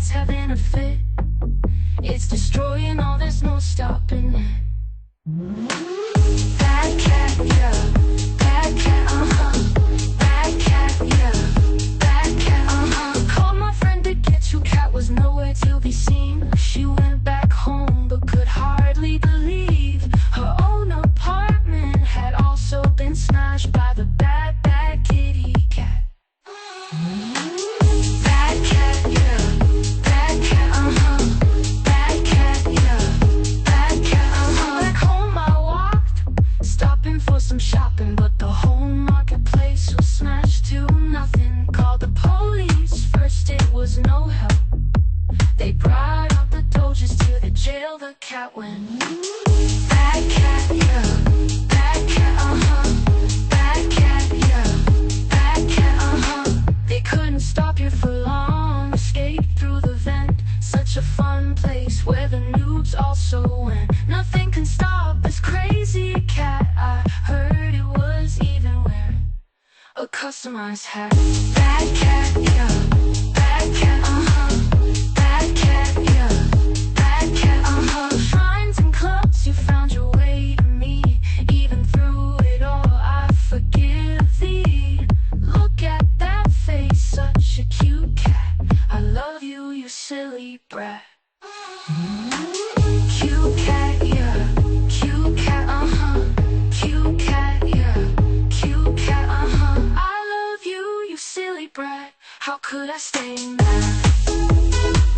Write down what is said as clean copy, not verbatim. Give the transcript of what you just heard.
cat's having a fit. It's destroying all, there's no stopping it. Bad cat, yeah. Bad cat, bad cat, yeah. Bad cat, Called my friend to get you. Cat was nowhere to be seen. She went back home but could hardly believe her own apartment had also been smashed by the bad kitty cat. Bad cat, yeah. Bad cat, Bad cat, yeah. Bad cat, Back home I walked, stopping for some shopping, but the whole marketplace was smashed to nothing. Called the police, first it was no help. They brought up the Doges to the jail the cat went. Bad cat, yeah. Bad cat, Bad cat, yeah. Bad cat, They couldn't stop you for long. Escape through the vent. Such a fun place where the noobs also went. Nothing can stop this crazy cat. I heard it was even wearing a customized hat. Bad cat, yeah. Bad cat, Bad cat, yeah. Bad cat, Shrines and clubs, you found your way to me. Even through it all, I forgive thee. Look at that face, such a cute cat. I love you, you silly brat. Cute cat, yeah. Cute cat, Cute cat, yeah. Cute cat, I love you, you silly brat. How could I stay mad?